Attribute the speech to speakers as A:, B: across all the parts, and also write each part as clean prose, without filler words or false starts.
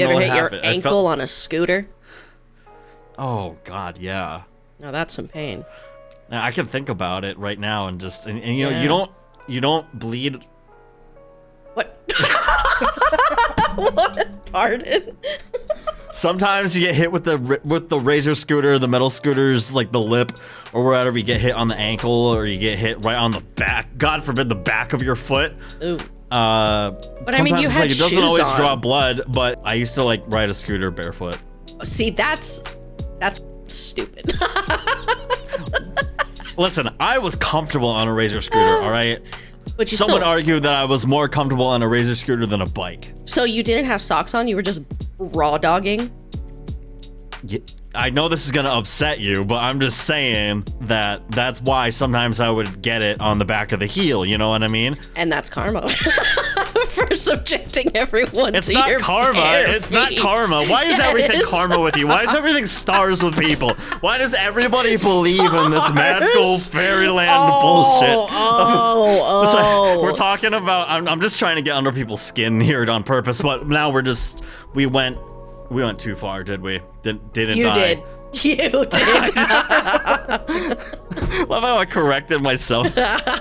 A: You ever hit your ankle on a scooter?
B: Oh God, yeah.
A: Now that's some pain.
B: Now, I can think about it right now and just and you know you don't bleed.
A: What? What? Pardon?
B: Sometimes you get hit with the razor scooter, the metal scooters, like the lip or wherever. You get hit on the ankle or you get hit right on the back. God forbid the back of your foot.
A: Ooh.
B: But
A: I mean, you had
B: it doesn't
A: shoes
B: always
A: on.
B: draw blood, but I used to like ride a scooter barefoot.
A: See, that's stupid.
B: Listen, I was comfortable on a razor scooter, all right?
A: But
B: Some would argue that I was more comfortable on a razor scooter than a bike.
A: So you didn't have socks on? You were just raw dogging?
B: Yeah, I know this is gonna upset you, but I'm just saying that that's why sometimes I would get it on the back of the heel, you know what I mean?
A: And that's karma. For subjecting everyone
B: It's
A: to
B: not
A: your
B: karma.
A: bare
B: It's not
A: feet.
B: karma. Why is
A: Yeah,
B: everything
A: it is.
B: karma with you? Why is everything stars with people? Why does everybody believe in this magical fairyland bullshit?
A: Oh.
B: We're talking about. I'm just trying to get under people's skin here on purpose, but now we went too far, did we? Didn't
A: You
B: die.
A: did. You did.
B: Love how I corrected myself.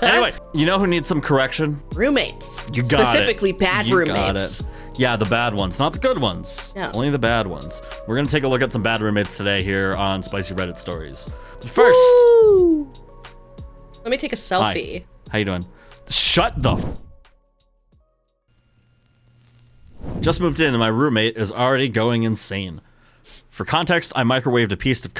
B: Anyway, you know who needs some correction?
A: Roommates.
B: You got
A: Specifically
B: it.
A: bad
B: You
A: roommates.
B: Got it. Yeah, the bad ones, not the good ones.
A: No.
B: Only the bad ones. We're gonna take a look at some bad roommates today here on Spicy Reddit Stories. But first,
A: Woo! Let me take a selfie.
B: Hi. How you doing? Shut the Just moved in and my roommate is already going insane. For context, I microwaved a piece of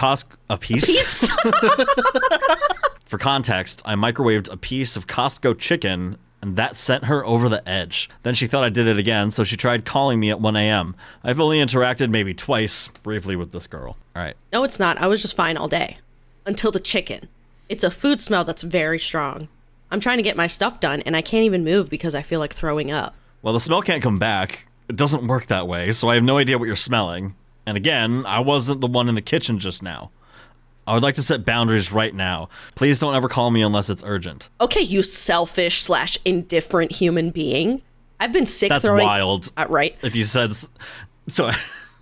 B: For context, I microwaved a piece of Costco chicken and that sent her over the edge. Then she thought I did it again, so she tried calling me at 1 a.m. I've only interacted maybe twice briefly with this girl. All right.
A: No, it's not. I was just fine all day. Until the chicken. It's a food smell that's very strong. I'm trying to get my stuff done and I can't even move because I feel like throwing up.
B: Well, the smell can't come back. It doesn't work that way, so I have no idea what you're smelling. And again, I wasn't the one in the kitchen just now. I would like to set boundaries right now. Please don't ever call me unless it's urgent.
A: Okay, you selfish / indifferent human being. I've been sick
B: That's
A: throwing...
B: wild.
A: Right.
B: If you said... So...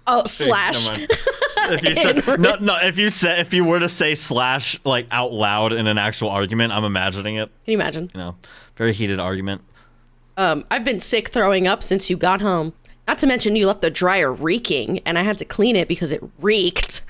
A: Oh, /
B: If you said... No, if you were to say / like out loud in an actual argument, I'm imagining it.
A: Can you imagine?
B: You know, very heated argument.
A: I've been sick throwing up since you got home. Not to mention you left the dryer reeking, and I had to clean it because it reeked.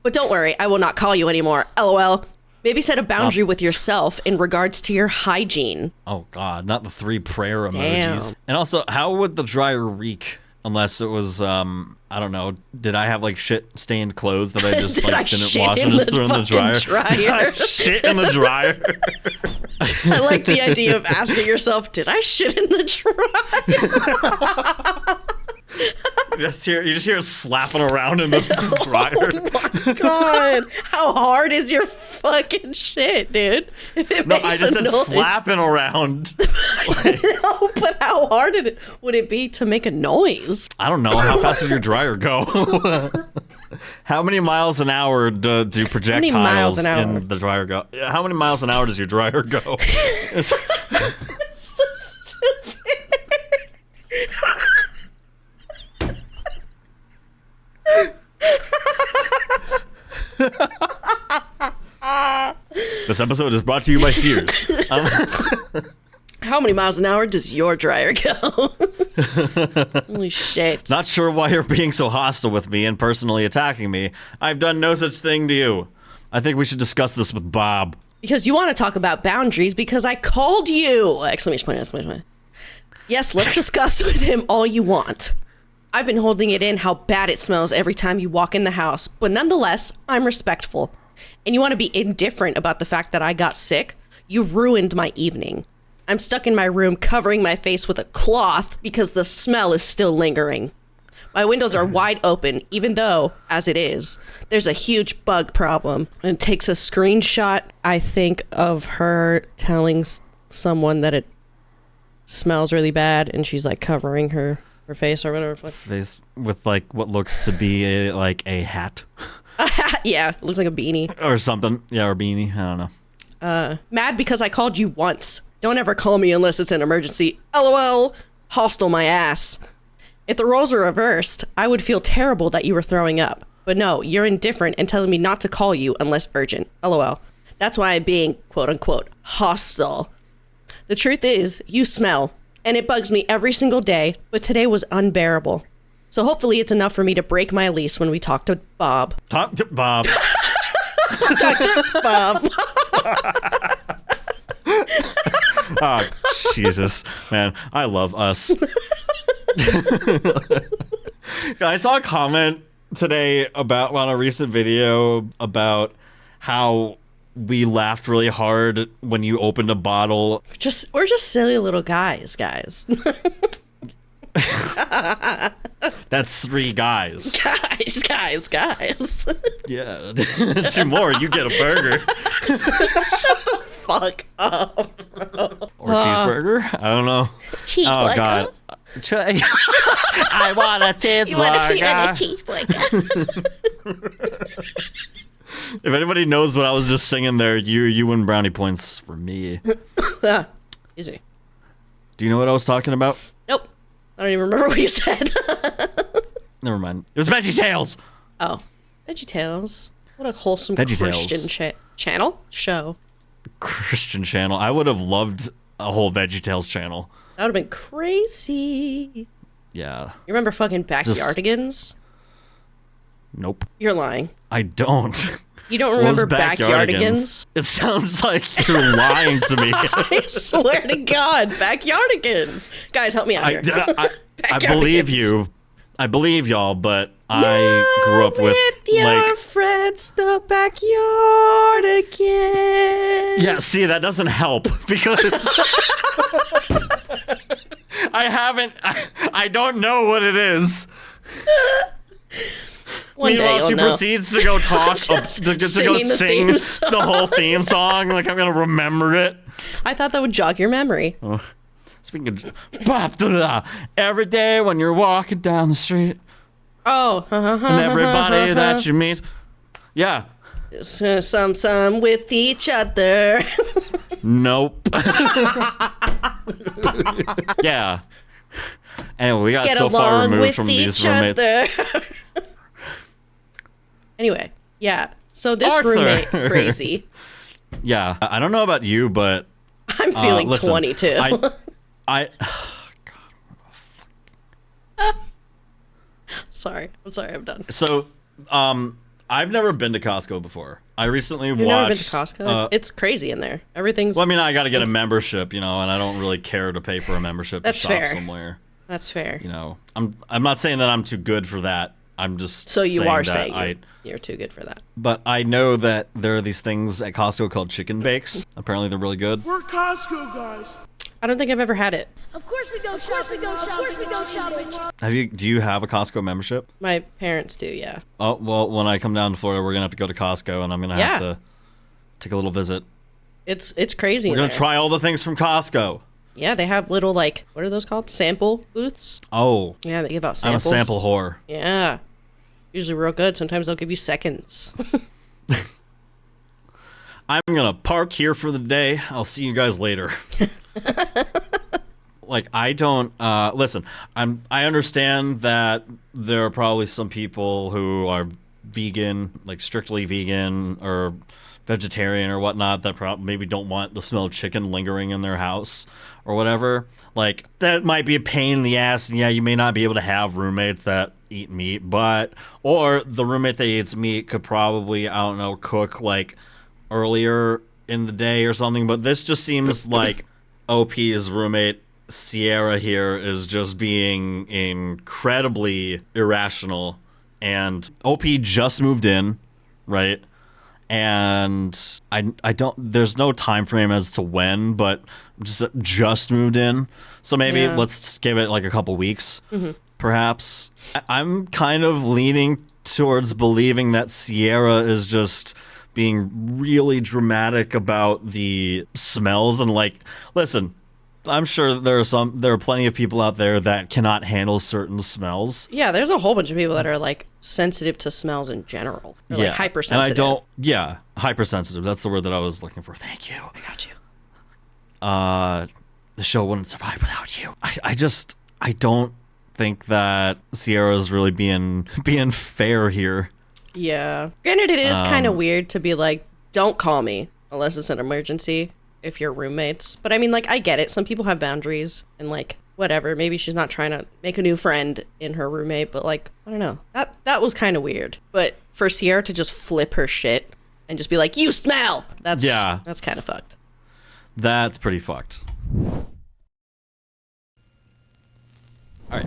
A: But don't worry, I will not call you anymore. LOL. Maybe set a boundary with yourself in regards to your hygiene.
B: Oh God, not the 3 prayer emojis.
A: Damn.
B: And also, how would the dryer reek? Unless it was, I don't know, did I have like shit stained clothes that I just like didn't wash and just threw in the dryer? Did I shit in the dryer?
A: I like the idea of asking yourself, did I shit in the dryer?
B: You just hear it slapping around in the dryer.
A: Oh my God. How hard is your fucking shit, dude? If it
B: No,
A: makes
B: I just
A: a
B: said
A: noise.
B: slapping around.
A: No, but how hard would it be to make a noise?
B: I don't know. How fast does your dryer go? How many miles an hour do projectiles in the dryer go? How many miles an hour does your dryer go?
A: So stupid.
B: This episode is brought to you by Sears.
A: How many miles an hour does your dryer go? Holy shit.
B: Not sure why you're being so hostile with me and personally attacking me. I've done no such thing to you. I think we should discuss this with Bob.
A: Because you want to talk about boundaries because I called you! Exclamation point, exclamation point. Yes, let's discuss with him all you want. I've been holding it in how bad it smells every time you walk in the house, but nonetheless, I'm respectful. And you want to be indifferent about the fact that I got sick? You ruined my evening. I'm stuck in my room covering my face with a cloth because the smell is still lingering. My windows are wide open, even though, as it is, there's a huge bug problem. And it takes a screenshot, I think, of her telling someone that it smells really bad, and she's like covering her face or whatever.
B: Face with like what looks to be a hat.
A: A hat, yeah, it looks like a beanie.
B: Or something. Yeah, or beanie. I don't know.
A: Mad because I called you once. Don't ever call me unless it's an emergency. LOL. Hostile my ass. If the roles were reversed, I would feel terrible that you were throwing up. But no, you're indifferent and telling me not to call you unless urgent. LOL. That's why I'm being, quote unquote, hostile. The truth is, you smell, and it bugs me every single day, but today was unbearable. So hopefully it's enough for me to break my lease when we talk to Bob.
B: Talk to Bob.
A: Talk to Bob.
B: Oh, Jesus. Man, I love us. I saw a comment today about on a recent video about how we laughed really hard when you opened a bottle.
A: We're just silly little guys.
B: That's 3 guys.
A: Guys.
B: Yeah. 2 more, you get a burger.
A: Shut the fuck up.
B: Or cheeseburger? I don't know.
A: Cheeseburger.
B: Oh, God. I want a cheeseburger.
A: You want a cheeseburger?
B: If anybody knows what I was just singing there, you win brownie points for me.
A: Excuse me.
B: Do you know what I was talking about?
A: Nope. I don't even remember what you said.
B: Never mind. It was VeggieTales.
A: Oh. VeggieTales. What a wholesome
B: VeggieTales.
A: Christian channel? Show.
B: Christian channel. I would have loved a whole VeggieTales channel.
A: That would have been crazy.
B: Yeah.
A: You remember fucking Backyardigans?
B: Nope.
A: You're lying.
B: I don't.
A: You don't remember Backyardigans?
B: It sounds like you're lying to me.
A: I swear to God, Backyardigans. Guys, help me out here.
B: I believe you. I believe y'all, but I grew up with
A: your friends, the Backyardigans.
B: Yeah, see, that doesn't help because I don't know what it is. Meanwhile, she proceeds to go talk, to go sing the whole theme song. Like I'm gonna remember it.
A: I thought that would jog your memory.
B: Oh. Speaking of, every day when you're walking down the street.
A: Oh,
B: and everybody that you meet. Yeah.
A: Some with each other.
B: Nope. Yeah. Anyway, we got so far removed from these roommates.
A: Anyway, yeah. So this
B: Arthur.
A: roommate crazy.
B: Yeah, I don't know about you, but
A: I'm feeling 22.
B: God.
A: Sorry. I'm sorry. I'm done.
B: So, I've never been to Costco before. I recently watched.
A: You've never been to Costco? It's crazy in there. Everything's.
B: Well, I mean, I got to get a membership, and I don't really care to pay for a membership
A: That's
B: to shop
A: fair.
B: somewhere.
A: That's fair.
B: I'm not saying that I'm too good for that. I'm just
A: so you are
B: saying
A: saying you're too good for that.
B: But I know that there are these things at Costco called chicken bakes. Apparently, they're really good.
C: We're Costco guys.
A: I don't think I've ever had it.
D: Of course we go shopping.
B: Do you have a Costco membership?
A: My parents do, yeah.
B: Oh, well, when I come down to Florida, we're gonna have to go to Costco, and I'm gonna have to take a little visit.
A: It's crazy.
B: We're gonna try all the things from Costco.
A: Yeah, they have little, like, what are those called? Sample booths?
B: Oh.
A: Yeah, they give out samples.
B: I'm a sample whore.
A: Yeah. Usually real good. Sometimes they'll give you seconds.
B: I'm gonna park here for the day. I'll see you guys later. Like, I don't listen, I understand that there are probably some people who are vegan, like strictly vegan or vegetarian or whatnot, that maybe don't want the smell of chicken lingering in their house or whatever. Like, that might be a pain in the ass, and yeah, you may not be able to have roommates that eat meat, or the roommate that eats meat could probably, I don't know, cook like earlier in the day or something. But this just seems like OP's roommate Sierra here is just being incredibly irrational, and OP just moved in, right? And I don't, there's no time frame as to when, but just moved in, so maybe let's give it like a couple weeks. Perhaps. I'm kind of leaning towards believing that Sierra is just being really dramatic about the smells, and like, listen, I'm sure there are plenty of people out there that cannot handle certain smells.
A: Yeah, there's a whole bunch of people that are like sensitive to smells in general. They're like hypersensitive.
B: And hypersensitive. That's the word that I was looking for. Thank you.
A: I got you.
B: The show wouldn't survive without you. I don't think that Sierra's really being fair here.
A: Yeah. Granted, it is kind of weird to be like, don't call me unless it's an emergency if you're roommates. But I mean, like, I get it. Some people have boundaries and like, whatever. Maybe she's not trying to make a new friend in her roommate, but like, I don't know. That was kind of weird. But for Sierra to just flip her shit and just be like, you smell! That's kind of fucked.
B: That's pretty fucked. All right.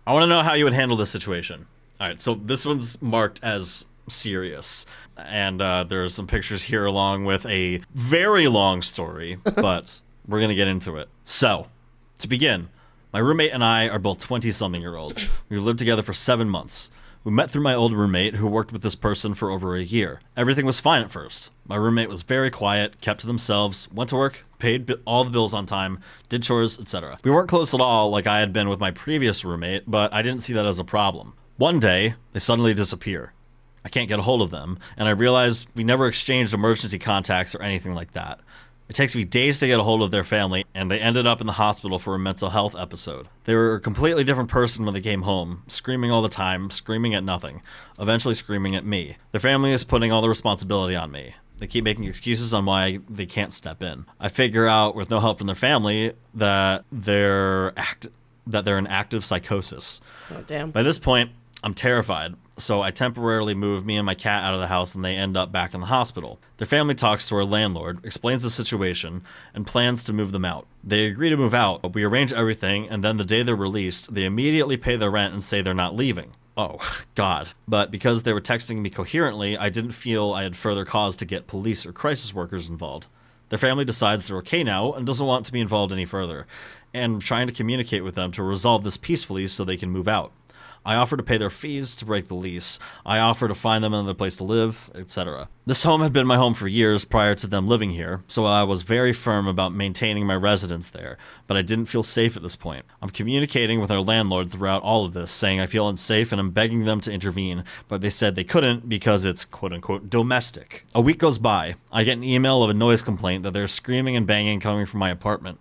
B: I want to know how you would handle this situation. All right, so this one's marked as serious. And there's some pictures here along with a very long story, but we're going to get into it. So, to begin, my roommate and I are both 20-something-year-olds. We've lived together for 7 months. We met through my old roommate who worked with this person for over a year. Everything was fine at first. My roommate was very quiet, kept to themselves, went to work, paid all the bills on time, did chores, etc. We weren't close at all like I had been with my previous roommate, but I didn't see that as a problem. One day, they suddenly disappear. I can't get a hold of them, and I realized we never exchanged emergency contacts or anything like that. It takes me days to get a hold of their family, and they ended up in the hospital for a mental health episode. They were a completely different person when they came home, screaming all the time, screaming at nothing, eventually screaming at me. Their family is putting all the responsibility on me. They keep making excuses on why they can't step in. I figure out, with no help from their family, that they're in active psychosis.
A: Oh, damn.
B: By this point, I'm terrified, so I temporarily move me and my cat out of the house and they end up back in the hospital. Their family talks to our landlord, explains the situation, and plans to move them out. They agree to move out, but we arrange everything, and then the day they're released, they immediately pay their rent and say they're not leaving. Oh, God. But because they were texting me coherently, I didn't feel I had further cause to get police or crisis workers involved. Their family decides they're okay now and doesn't want to be involved any further, and I'm trying to communicate with them to resolve this peacefully so they can move out. I offer to pay their fees to break the lease. I offer to find them another place to live, etc. This home had been my home for years prior to them living here, so I was very firm about maintaining my residence there, but I didn't feel safe at this point. I'm communicating with our landlord throughout all of this, saying I feel unsafe and I'm begging them to intervene, but they said they couldn't because it's quote-unquote domestic. A week goes by. I get an email of a noise complaint that there's screaming and banging coming from my apartment.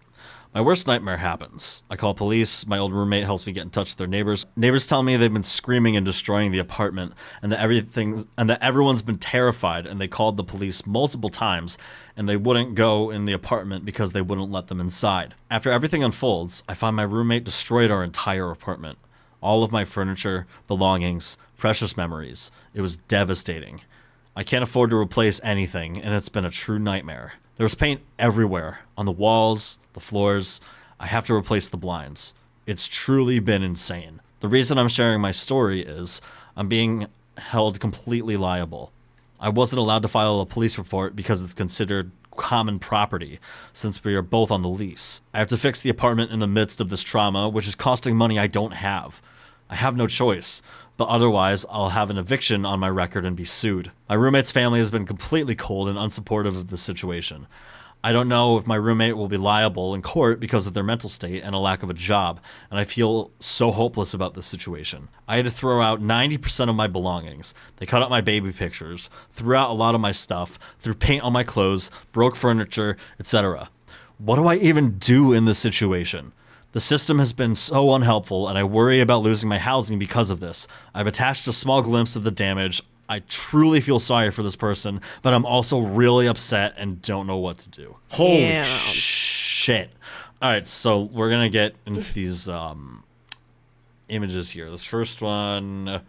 B: My worst nightmare happens. I call police. My old roommate helps me get in touch with their neighbors. Neighbors tell me they've been screaming and destroying the apartment, and that everyone's been terrified, and they called the police multiple times, and they wouldn't go in the apartment because they wouldn't let them inside. After everything unfolds, I find my roommate destroyed our entire apartment. All of my furniture, belongings, precious memories. It was devastating. I can't afford to replace anything, and it's been a true nightmare. There was paint everywhere, on the walls, the floors. I have to replace the blinds. It's truly been insane. The reason I'm sharing my story is I'm being held completely liable. I wasn't allowed to file a police report because it's considered common property, since we are both on the lease. I have to fix the apartment in the midst of this trauma, which is costing money I don't have. I have no choice, but otherwise I'll have an eviction on my record and be sued. My roommate's family has been completely cold and unsupportive of the situation. I don't know if my roommate will be liable in court because of their mental state and a lack of a job, and I feel so hopeless about this situation. I had to throw out 90% of my belongings. They cut out my baby pictures, threw out a lot of my stuff, threw paint on my clothes, broke furniture, etc. What do I even do in this situation? The system has been so unhelpful, and I worry about losing my housing because of this. I've attached a small glimpse of the damage. I truly feel sorry for this person, but I'm also really upset and don't know what to do.
A: Damn.
B: Holy shit. All right, so we're going to get into these images here. This first one,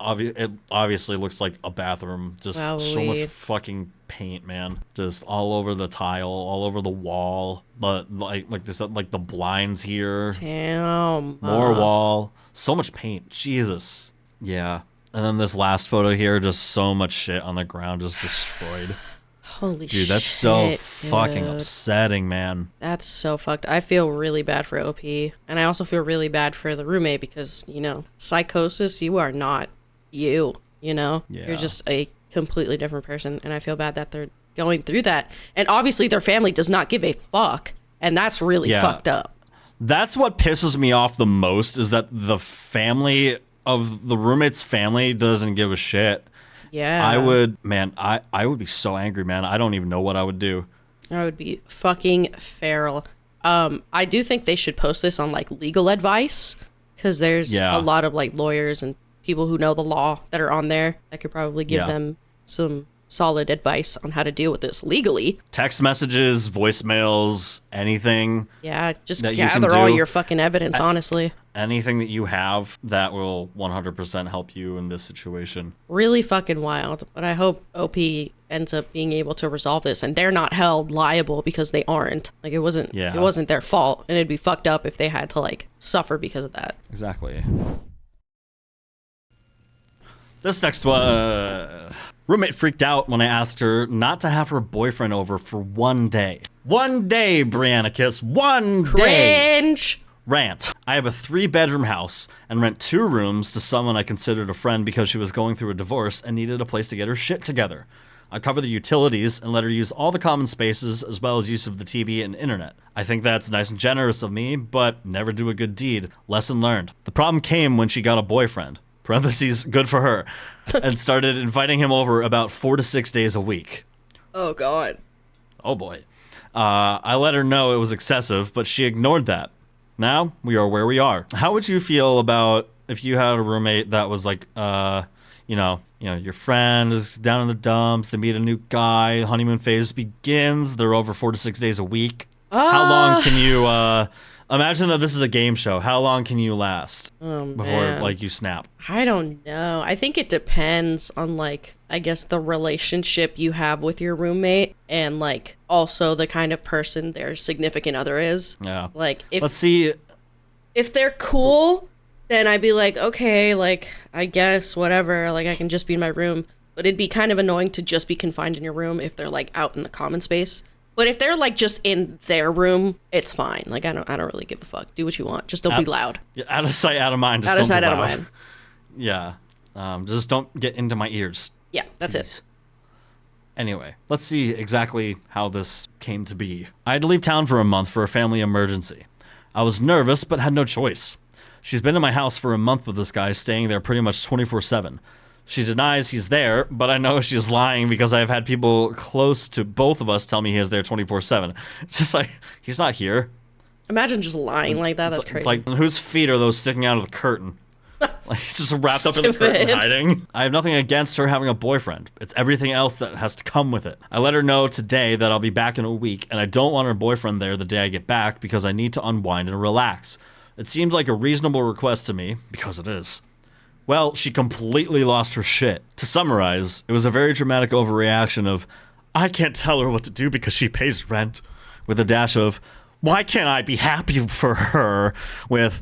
B: it obviously looks like a bathroom. Just so much fucking paint, man. Just all over the tile, all over the wall. But like this, like the blinds here.
A: Damn.
B: More wall. So much paint. Jesus. Yeah. And then this last photo here, just so much shit on the ground, just destroyed.
A: Holy shit.
B: Dude, that's so fucking upsetting, man.
A: That's so fucked. I feel really bad for OP. And I also feel really bad for the roommate because, you know, psychosis, you are not you, you know?
B: Yeah.
A: You're just a completely different person. And I feel bad that they're going through that. And obviously their family does not give a fuck. And that's really fucked up.
B: That's what pisses me off the most, is that the family of the roommate's family doesn't give a shit.
A: Yeah.
B: I would be so angry, man. I don't even know what I would do.
A: I would be fucking feral. I do think they should post this on like legal advice, because there's a lot of like lawyers and people who know the law that are on there that could probably give them some solid advice on how to deal with this legally.
B: Text messages, voicemails, anything.
A: Yeah, just gather all your fucking evidence, honestly.
B: Anything that you have that will 100% help you in this situation.
A: Really fucking wild. But I hope OP ends up being able to resolve this and they're not held liable because they aren't. Like, it wasn't their fault, and it'd be fucked up if they had to like suffer because of that.
B: Exactly. This next one, roommate freaked out when I asked her not to have her boyfriend over for 1 day. 1 day, Brianna Kiss, 1 day.
A: Cringe.
B: Rant. I have a 3-bedroom house and rent 2 rooms to someone I considered a friend because she was going through a divorce and needed a place to get her shit together. I cover the utilities and let her use all the common spaces as well as use of the TV and internet. I think that's nice and generous of me, but never do a good deed. Lesson learned. The problem came when she got a boyfriend. Parentheses, good for her, and started inviting him over about 4 to 6 days a week.
A: Oh, God.
B: Oh, boy. I let her know it was excessive, but she ignored that. Now, we are where we are. How would you feel about if you had a roommate that was like, your friend is down in the dumps, they meet a new guy, honeymoon phase begins, they're over 4 to 6 days a week. How long can you, imagine that this is a game show. How long can you last before, like, you snap?
A: I don't know. I think it depends on, like, I guess the relationship you have with your roommate and, like, also the kind of person their significant other is.
B: Yeah.
A: Like,
B: if
A: they're cool, then I'd be like, okay, like, I guess, whatever. Like, I can just be in my room. But it'd be kind of annoying to just be confined in your room if they're, like, out in the common space. But if they're like just in their room, it's fine. Like, I don't really give a fuck. Do what you want. Just don't be loud.
B: Yeah, out of sight, out of mind. Just
A: out of sight,
B: out
A: of mind.
B: Yeah. Just don't get into my ears.
A: Yeah, that's it.
B: Anyway, let's see exactly how this came to be. I had to leave town for a month for a family emergency. I was nervous, but had no choice. She's been in my house for a month with this guy, staying there pretty much 24/7. She denies he's there, but I know she's lying because I've had people close to both of us tell me he is there 24/7. It's just like, he's not here.
A: Imagine just lying like that. That's crazy.
B: It's like, whose feet are those sticking out of the curtain? Like, he's just wrapped up in the curtain hiding. I have nothing against her having a boyfriend. It's everything else that has to come with it. I let her know today that I'll be back in a week, and I don't want her boyfriend there the day I get back because I need to unwind and relax. It seems like a reasonable request to me, because it is. Well, she completely lost her shit. To summarize, it was a very dramatic overreaction of, I can't tell her what to do because she pays rent, with a dash of, why can't I be happy for her, with,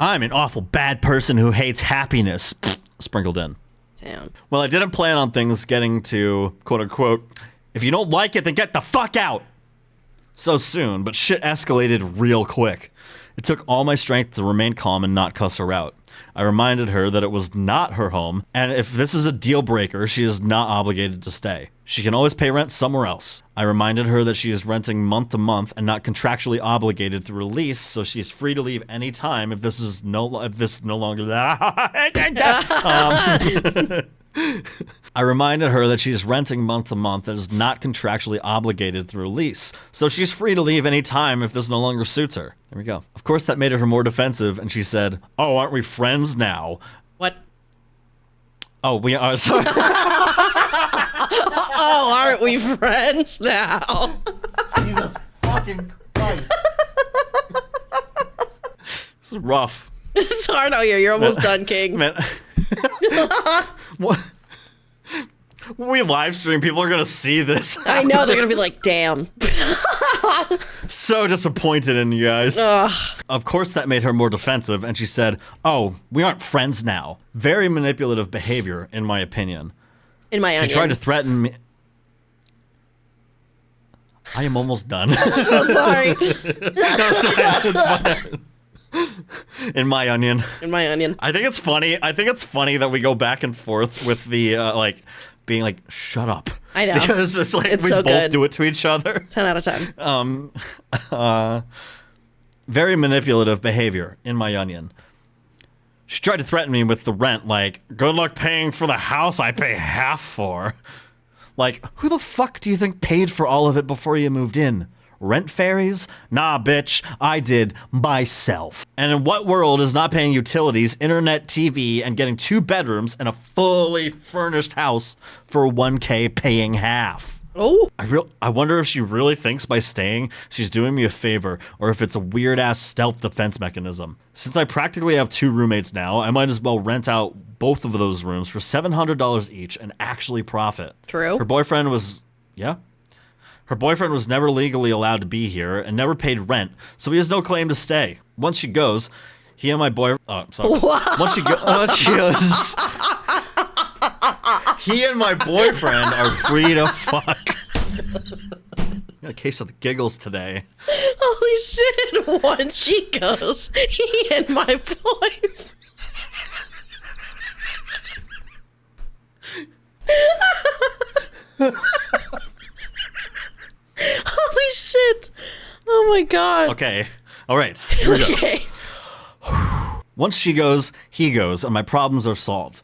B: I'm an awful bad person who hates happiness, sprinkled in.
A: Damn.
B: Well, I didn't plan on things getting to, quote unquote, if you don't like it, then get the fuck out, so soon, but shit escalated real quick. It took all my strength to remain calm and not cuss her out. I reminded her that it was not her home, and if this is a deal breaker, she is not obligated to stay. She can always pay rent somewhere else. I reminded her that she is renting month to month and not contractually obligated through a lease, so she is free to leave any time if this no longer. I reminded her that she is renting month to month and is not contractually obligated through a lease, so she's free to leave any time if this no longer suits her. There we go. Of course, that made her more defensive, and she said, "Oh, aren't we friends now?"
A: What?
B: Oh, we are. Sorry.
A: Oh, aren't we friends now?
B: Jesus fucking Christ. This is rough.
A: It's hard out here. You're almost done, King.
B: Man. What? When we live stream, people are gonna see this.
A: I know, they're gonna be like, damn.
B: So disappointed in you guys.
A: Ugh.
B: Of course that made her more defensive, and she said, "Oh, we aren't friends now." Very manipulative behavior, in my opinion.
A: In my onion.
B: She tried to threaten me. I am almost done.
A: So sorry.
B: No, it's fine. In my onion.
A: In my onion.
B: I think it's funny. That we go back and forth with the being like, shut up.
A: I know.
B: Because it's like
A: it's
B: we
A: so
B: both
A: good.
B: do it to each other.
A: 10 out of 10.
B: Very manipulative behavior in my onion. She tried to threaten me with the rent, like, good luck paying for the house I pay half for. Like, who the fuck do you think paid for all of it before you moved in? Rent fairies? Nah, bitch, I did myself. And in what world is not paying utilities, internet, TV, and getting 2 bedrooms and a fully furnished house for $1K paying half?
A: Oh.
B: I wonder if she really thinks by staying she's doing me a favor, or if it's a weird-ass stealth defense mechanism. Since I practically have 2 roommates now, I might as well rent out both of those rooms for $700 each and actually profit.
A: True.
B: Her boyfriend was never legally allowed to be here and never paid rent, so he has no claim to stay. Once she goes, he and my boyfriend... Oh, sorry. Once she goes... He and my boyfriend are free to fuck. Got a case of the giggles today.
A: Holy shit. Once she goes, he and my boyfriend. Holy shit. Oh my god.
B: Okay. All right. Here we go.
A: Okay.
B: Once she goes, he goes, and my problems are solved.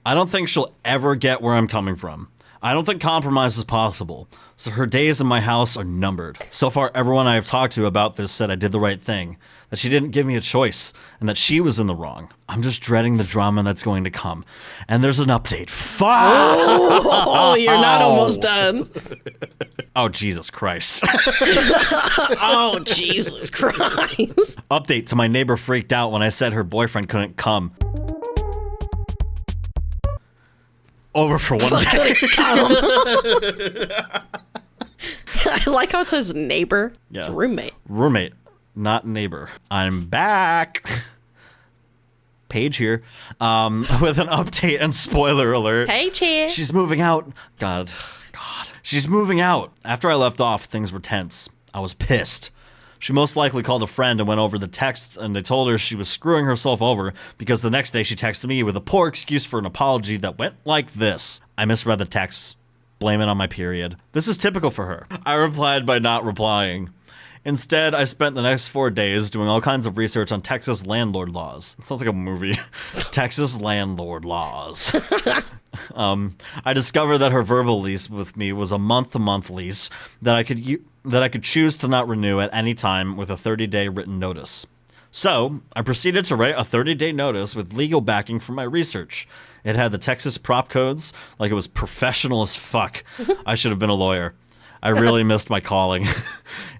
B: I don't think she'll ever get where I'm coming from. I don't think compromise is possible, so her days in my house are numbered. So far, everyone I have talked to about this said I did the right thing, that she didn't give me a choice, and that she was in the wrong. I'm just dreading the drama that's going to come. And there's an update. Fuck!
A: Oh, you're not almost done.
B: Oh, Jesus Christ.
A: Oh, Jesus Christ.
B: Update to my neighbor freaked out when I said her boyfriend couldn't come. Over for one day.
A: I like how it says neighbor.
B: Yeah.
A: It's roommate.
B: Roommate, not neighbor. I'm back. Paige here, with an update and spoiler alert.
A: Hey, Chia.
B: She's moving out. God. She's moving out. After I left off, things were tense. I was pissed. She most likely called a friend and went over the texts, and they told her she was screwing herself over because the next day she texted me with a poor excuse for an apology that went like this. I misread the text. Blame it on my period. This is typical for her. I replied by not replying. Instead, I spent the next 4 days doing all kinds of research on Texas landlord laws. It sounds like a movie. Texas landlord laws. I discovered that her verbal lease with me was a month-to-month lease that I could choose to not renew at any time with a 30-day written notice. So, I proceeded to write a 30-day notice with legal backing from my research. It had the Texas prop codes, like it was professional as fuck. I should have been a lawyer. I really missed my calling.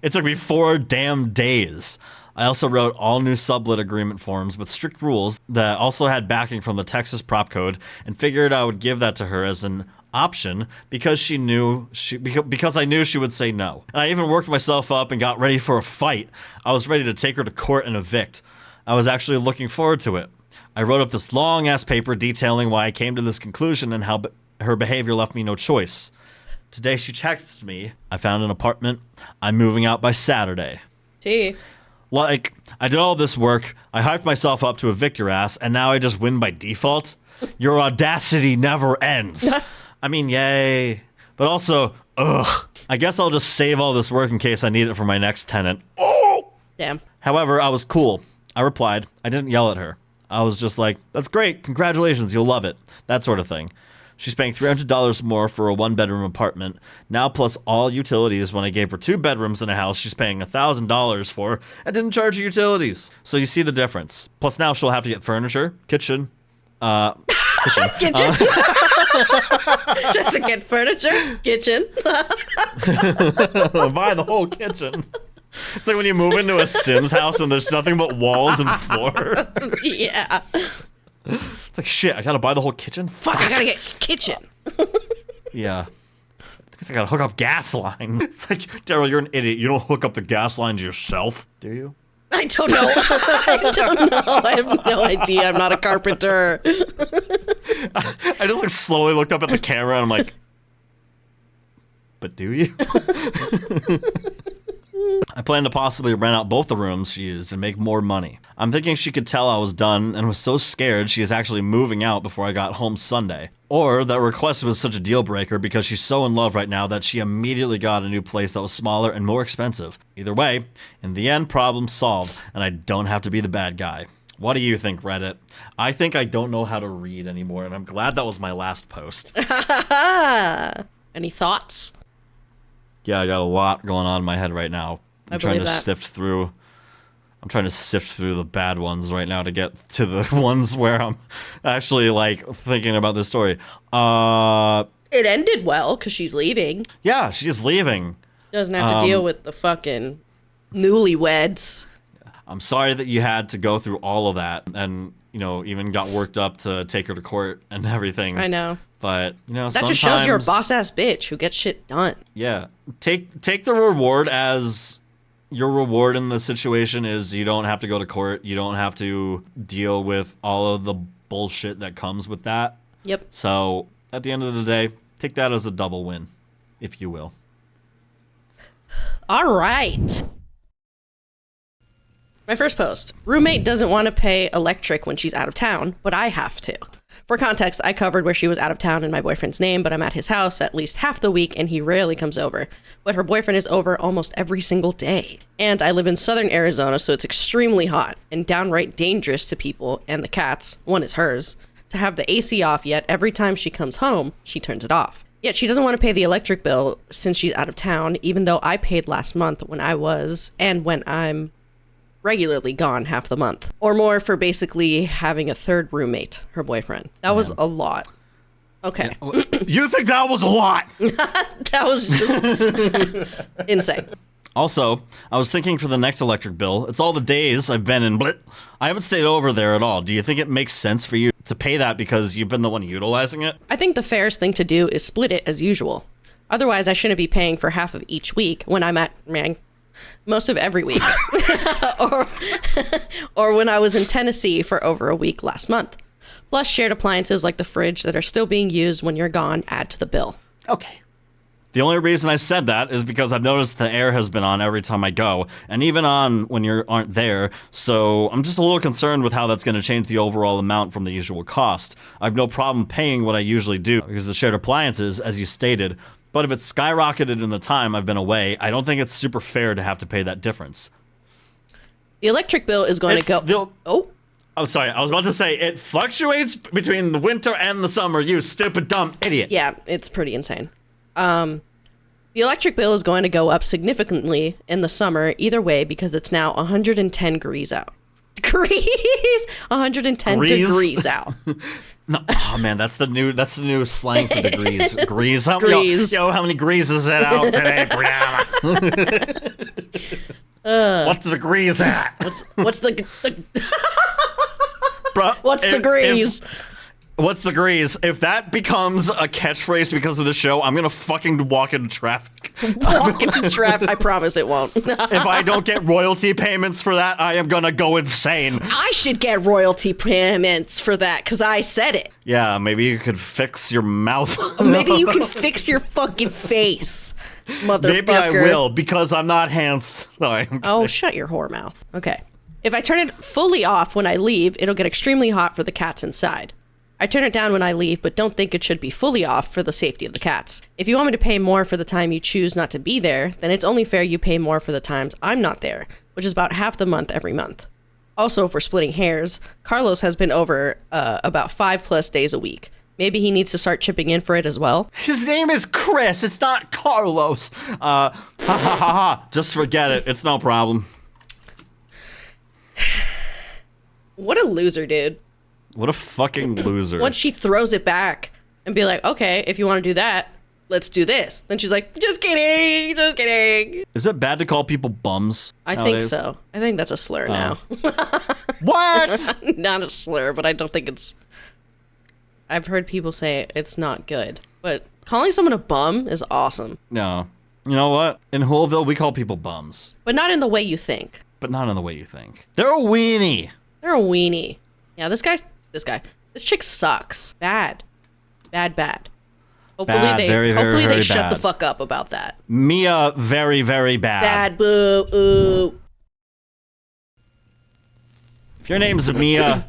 B: It took me 4 damn days. I also wrote all new sublet agreement forms with strict rules that also had backing from the Texas prop code, and figured I would give that to her as an option because I knew she would say no. And I even worked myself up and got ready for a fight. I was ready to take her to court and evict. I was actually looking forward to it. I wrote up this long-ass paper detailing why I came to this conclusion and how her behavior left me no choice. Today she texted me, I found an apartment, I'm moving out by Saturday.
A: Gee.
B: Like, I did all this work, I hyped myself up to evict your ass, and now I just win by default? Your audacity never ends. I mean, yay. But also, ugh. I guess I'll just save all this work in case I need it for my next tenant. Oh!
A: Damn.
B: However, I was cool. I replied. I didn't yell at her. I was just like, that's great, congratulations, you'll love it. That sort of thing. She's paying $300 more for a 1-bedroom apartment, now plus all utilities when I gave her 2 bedrooms in a house she's paying $1,000 for and didn't charge her utilities. So you see the difference. Plus now she'll have to get furniture, kitchen.
A: Kitchen. Just to get furniture, kitchen.
B: Buy the whole kitchen. It's like when you move into a Sims house and there's nothing but walls and floor.
A: Yeah.
B: It's like, shit, I gotta buy the whole kitchen?
A: Fuck, I gotta get kitchen.
B: Yeah. Because I gotta hook up gas line. It's like, Daryl, you're an idiot. You don't hook up the gas lines yourself, do you?
A: I don't know. I don't know. I have no idea. I'm not a carpenter.
B: I just like slowly looked up at the camera and I'm like, but do you? I plan to possibly rent out both the rooms she used and make more money. I'm thinking she could tell I was done and was so scared she is actually moving out before I got home Sunday. Or that request was such a deal breaker because she's so in love right now that she immediately got a new place that was smaller and more expensive. Either way, in the end, problem solved, and I don't have to be the bad guy. What do you think, Reddit? I think I don't know how to read anymore, and I'm glad that was my last post.
A: Any thoughts?
B: Yeah, I got a lot going on in my head right now. I'm trying
A: believe
B: to
A: that.
B: sift through. I'm trying to sift through the bad ones right now to get to the ones where I'm actually like thinking about this story.
A: It ended well because she's leaving.
B: Yeah, she's leaving.
A: Doesn't have to deal with the fucking newlyweds.
B: I'm sorry that you had to go through all of that and, you know, even got worked up to take her to court and everything.
A: I know.
B: But, you know,
A: That just shows you're a boss-ass bitch who gets shit done.
B: Yeah. Take the reward as your reward in the situation is you don't have to go to court. You don't have to deal with all of the bullshit that comes with that.
A: Yep.
B: So, at the end of the day, take that as a double win, if you will.
A: All right. My first post. Roommate doesn't want to pay electric when she's out of town, but I have to. For context, I covered where she was out of town in my boyfriend's name, but I'm at his house at least half the week and he rarely comes over. But her boyfriend is over almost every single day. And I live in southern Arizona, so it's extremely hot and downright dangerous to people and the cats, one is hers, to have the AC off, yet every time she comes home, she turns it off. Yet she doesn't want to pay the electric bill since she's out of town, even though I paid last month when I was, and when I'm regularly gone half the month. Or more for basically having a third roommate, her boyfriend. That was a lot. Okay.
B: You think that was a lot?
A: That was just insane.
B: Also, I was thinking for the next electric bill, it's all the days I've been in Blit. I haven't stayed over there at all. Do you think it makes sense for you to pay that because you've been the one utilizing it?
A: I think the fairest thing to do is split it as usual. Otherwise, I shouldn't be paying for half of each week when I'm at, most of every week. or when I was in Tennessee for over a week last month. Plus shared appliances like the fridge that are still being used when you're gone add to the bill.
B: Okay. The only reason I said that is because I've noticed the air has been on every time I go, and even on when you aren't there, so I'm just a little concerned with how that's going to change the overall amount from the usual cost. I've no problem paying what I usually do because the shared appliances, as you stated, but if it's skyrocketed in the time I've been away, I don't think it's super fair to have to pay that difference.
A: The electric bill is going to go...
B: Oh, sorry. I was about to say, it fluctuates between the winter and the summer, you stupid, dumb idiot.
A: Yeah, it's pretty insane. The electric bill is going to go up significantly in the summer either way because it's now 110 degrees out. Degrees? 110 degrees out.
B: No, oh man, that's the new slang for degrees. Grease.
A: Grease.
B: Yo, how many greases is it out today, Brianna? What's the grease at?
A: What's the
B: Bro,
A: what's the grease?
B: What's the grease? If that becomes a catchphrase because of the show, I'm gonna fucking walk into traffic.
A: Walk into traffic. I promise it won't.
B: If I don't get royalty payments for that, I am gonna go insane.
A: I should get royalty payments for that because I said it.
B: Yeah, maybe you could fix your mouth.
A: Maybe you can fix your fucking face, motherfucker.
B: Maybe I will because I'm not hands. Sorry.
A: Oh, shut your whore mouth. Okay. If I turn it fully off when I leave, it'll get extremely hot for the cats inside. I turn it down when I leave, but don't think it should be fully off for the safety of the cats. If you want me to pay more for the time you choose not to be there, then it's only fair you pay more for the times I'm not there, which is about half the month every month. Also, if we're splitting hairs, Carlos has been over about 5+ days a week. Maybe he needs to start chipping in for it as well.
B: His name is Chris. It's not Carlos. Ha ha ha ha. Just forget it. It's no problem.
A: What a loser, dude.
B: What a fucking loser.
A: Once she throws it back and be like, okay, if you want to do that, let's do this. Then she's like, just kidding, just kidding.
B: Is it bad to call people bums nowadays?
A: Think so. I think that's a slur now.
B: What?
A: Not a slur, but I don't think it's... I've heard people say it's not good. But calling someone a bum is awesome.
B: No. You know what? In Whoville, we call people bums.
A: But not in the way you think.
B: But not in the way you think. They're a weenie.
A: They're a weenie. Yeah, this chick sucks. Bad. Hopefully they shut the fuck up about that.
B: Mia, very, very bad.
A: Bad, boo, ooh.
B: If your name's Mia,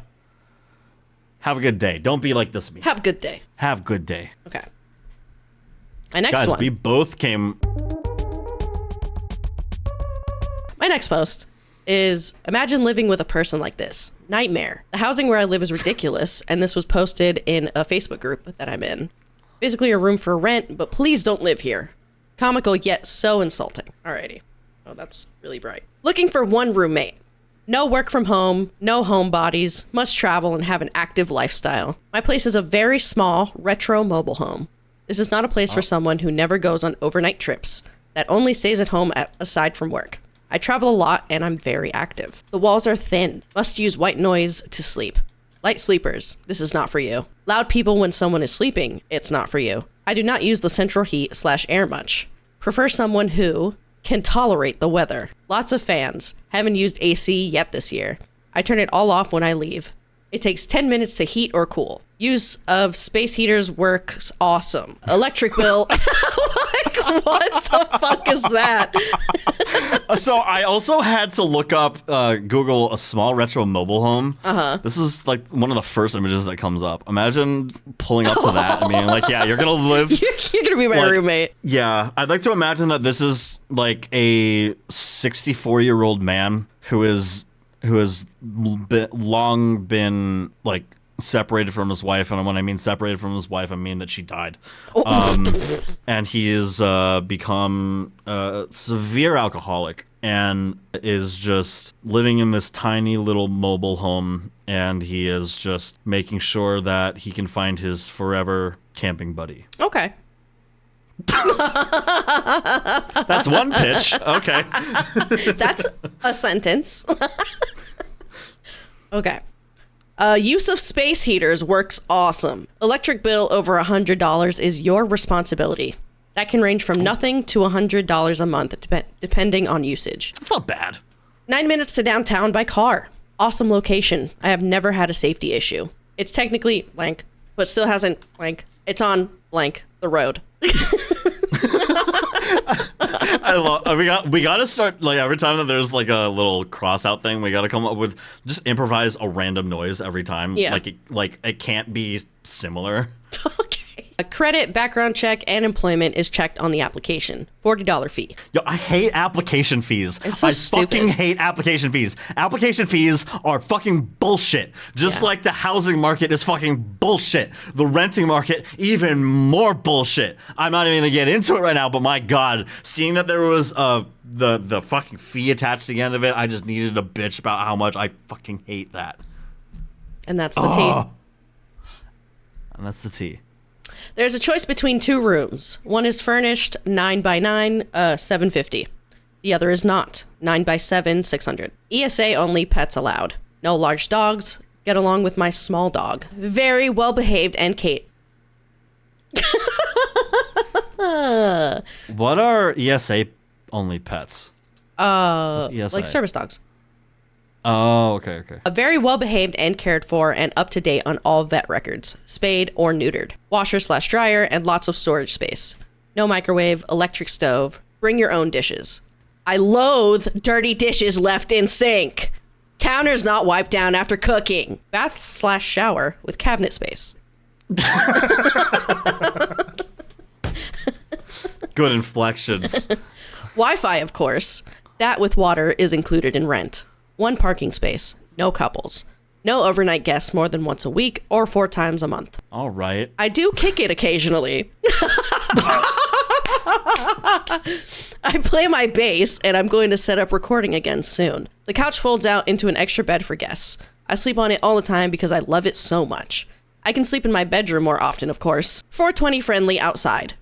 B: have a good day. Don't be like this, Mia.
A: Have a good day.
B: Have a good day.
A: Okay. My next
B: Guys,
A: one.
B: we both came...
A: My next post is, imagine living with a person like this. Nightmare. The housing where I live is ridiculous, and this was posted in a Facebook group that I'm in. Basically a room for rent, but please don't live here. Comical yet so insulting. Alrighty. Oh, that's really bright. Looking for one roommate. No work from home, no homebodies, must travel and have an active lifestyle. My place is a very small, retro mobile home. This is not a place for someone who never goes on overnight trips, that only stays at home aside from work. I travel a lot and I'm very active. The walls are thin, must use white noise to sleep. Light sleepers, this is not for you. Loud people when someone is sleeping, it's not for you. I do not use the central heat/air much. Prefer someone who can tolerate the weather. Lots of fans. Haven't used AC yet this year. I turn it all off when I leave. It takes 10 minutes to heat or cool. Use of space heaters works awesome. Electric bill. Like, what the fuck is that?
B: So I also had to look up, Google a small retro mobile home. This is like one of the first images that comes up. Imagine pulling up to that. I mean, like, yeah, you're gonna live.
A: You're gonna be my roommate.
B: Yeah, I'd like to imagine that this is like a 64-year-old man who has long been like separated from his wife, and when I mean separated from his wife, I mean that she died. And he has become a severe alcoholic and is just living in this tiny little mobile home, and he is just making sure that he can find his forever camping buddy.
A: Okay.
B: That's one pitch. Okay.
A: That's a sentence. Okay. Use of space heaters works awesome. Electric bill over $100 is your responsibility. That can range from nothing to $100 a month, depending on usage.
B: That's not bad.
A: 9 minutes to downtown by car. Awesome location. I have never had a safety issue. It's technically blank, but still hasn't blank. It's on blank the road.
B: I love. We gotta start, like, every time that there's like a little cross out thing, we gotta come up with just improvise a random noise every time.
A: Yeah.
B: Like it can't be similar.
A: Okay. A credit, background check, and employment is checked on the application. $40 fee.
B: Yo, I hate application fees.
A: It's so stupid.
B: Fucking hate application fees. Application fees are fucking bullshit. Just like the housing market is fucking bullshit. The renting market, even more bullshit. I'm not even gonna get into it right now, but my god, seeing that there was the fucking fee attached to the end of it, I just needed to bitch about how much I fucking hate that.
A: And that's the tea.
B: And that's the tea.
A: There's a choice between two rooms. One is furnished 9 by 9, $750. The other is not 9 by 7, $600. ESA only, pets allowed. No large dogs. Get along with my small dog. Very well behaved and Kate.
B: What are ESA only pets? What's ESA?
A: Like service dogs.
B: Oh, okay.
A: A very well behaved and cared for and up to date on all vet records, spayed or neutered, washer/dryer, and lots of storage space. No microwave, electric stove, bring your own dishes. I loathe dirty dishes left in sink. Counters not wiped down after cooking. Bath/shower with cabinet space.
B: Good inflections.
A: Wi-Fi, of course. That with water is included in rent. 1 parking space. No couples. No overnight guests more than once a week or 4 times a month.
B: All right.
A: I do kick it occasionally. I play my bass, and I'm going to set up recording again soon. The couch folds out into an extra bed for guests. I sleep on it all the time because I love it so much. I can sleep in my bedroom more often, of course. 420 friendly outside.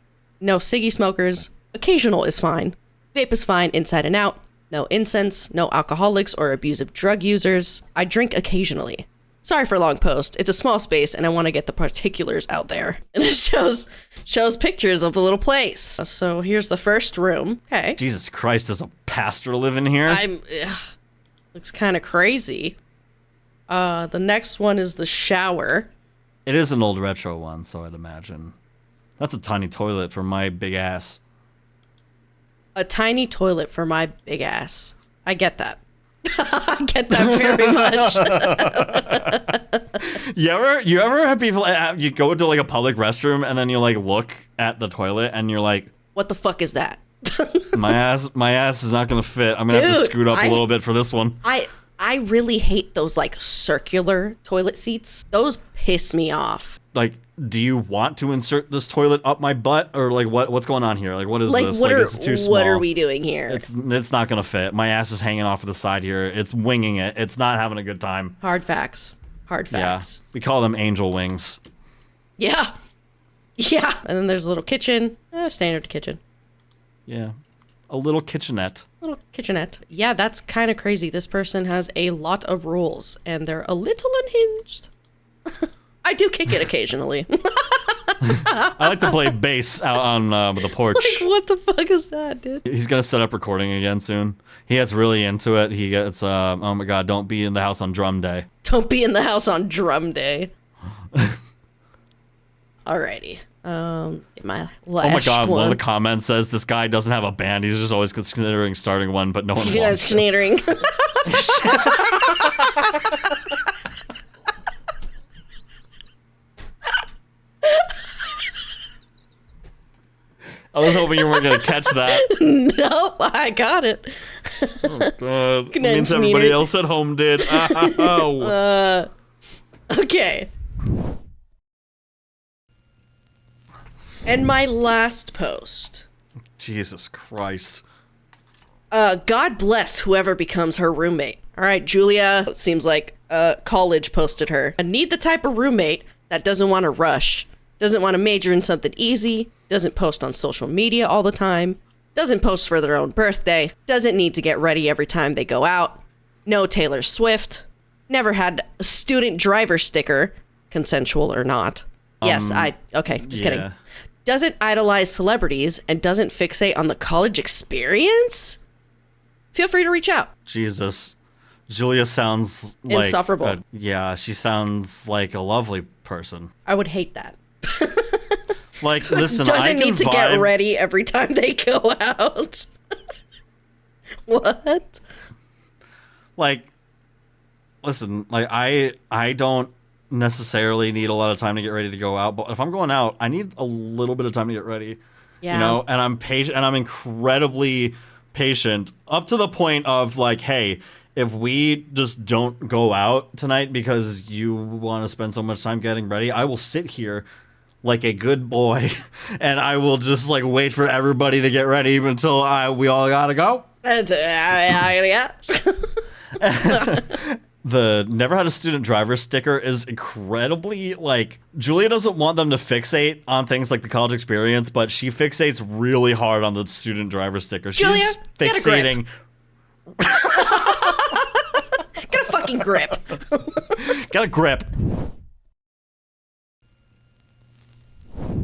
A: No ciggy smokers. Occasional is fine. Vape is fine inside and out. No incense, no alcoholics or abusive drug users. I drink occasionally. Sorry for a long post. It's a small space and I want to get the particulars out there. And it shows pictures of the little place. So here's the first room. Okay.
B: Jesus Christ, does a pastor live in here?
A: Looks kind of crazy. The next one is the shower.
B: It is an old retro one, so I'd imagine. That's a tiny toilet for my big ass.
A: A tiny toilet for my big ass. I get that. I get that very much.
B: You ever have people, you go to like a public restroom and then you like look at the toilet and you're like,
A: what the fuck is that?
B: my ass is not gonna fit. I'm gonna have to scoot up a little bit for this one.
A: I really hate those like circular toilet seats. Those piss me off.
B: Like, do you want to insert this toilet up my butt, or like what's going on here? Like, what is
A: Like,
B: this?
A: what
B: Like,
A: are
B: it's too small.
A: what are we doing here?
B: It's not gonna fit. My ass is hanging off to the side here. It's winging it. It's not having a good time.
A: Hard facts. Hard facts.
B: Yeah, we call them angel wings.
A: Yeah. Yeah. And then there's a little kitchen. Standard kitchen.
B: Yeah, a little kitchenette.
A: Little kitchenette. Yeah, that's kind of crazy. This person has a lot of rules, and they're a little unhinged. I do kick it occasionally.
B: I like to play bass out on the porch.
A: Like, what the fuck is that, dude?
B: He's gonna set up recording again soon. He gets really into it. He gets, oh my god, don't be in the house on drum day.
A: Don't be in the house on drum day. Alrighty. My last
B: Oh my god,
A: one
B: of the comments says this guy doesn't have a band. He's just always considering starting one, but no one wants to.
A: Considering.
B: I was hoping you weren't gonna catch that.
A: Nope, I got it.
B: Oh god. It means everybody else at home did. Oh.
A: Okay. And my last post.
B: Jesus Christ.
A: God bless whoever becomes her roommate. All right, Julia, it seems like college posted her. I need the type of roommate that doesn't want to rush, doesn't want to major in something easy, doesn't post on social media all the time, doesn't post for their own birthday, doesn't need to get ready every time they go out, no Taylor Swift, never had a student driver sticker, consensual or not. Yes, okay, just kidding. Doesn't idolize celebrities and doesn't fixate on the college experience? Feel free to reach out.
B: Jesus. Julia sounds like...
A: insufferable.
B: Yeah, she sounds like a lovely person.
A: I would hate that.
B: Like, listen,
A: doesn't need to get ready every time they go out. What?
B: Like, listen, like, I don't necessarily need a lot of time to get ready to go out, but if I'm going out, I need a little bit of time to get ready.
A: Yeah.
B: You know, and I'm patient, and I'm incredibly patient up to the point of like, hey, if we just don't go out tonight because you want to spend so much time getting ready, I will sit here like a good boy and I will just like wait for everybody to get ready until we all gotta go.
A: Yeah.
B: The never had a student driver sticker is incredibly, like, Julia doesn't want them to fixate on things like the college experience, but she fixates really hard on the student driver sticker.
A: Julia,
B: she's fixating.
A: Get a fucking grip.
B: Get a grip.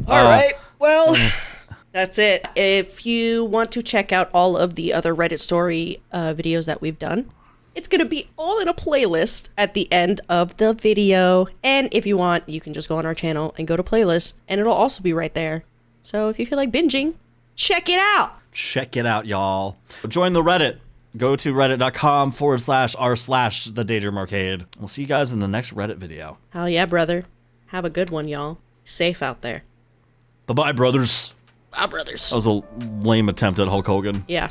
A: All right. Well, that's it. If you want to check out all of the other Reddit story videos that we've done, it's going to be all in a playlist at the end of the video. And if you want, you can just go on our channel and go to playlists, and it'll also be right there. So if you feel like binging, check it out.
B: Check it out, y'all. Join the Reddit. Go to reddit.com/r/the Daydream Arcade. We'll see you guys in the next Reddit video.
A: Hell yeah, brother. Have a good one, y'all. Safe out there.
B: Bye-bye, brothers.
A: Bye, brothers.
B: That was a lame attempt at Hulk Hogan.
A: Yeah.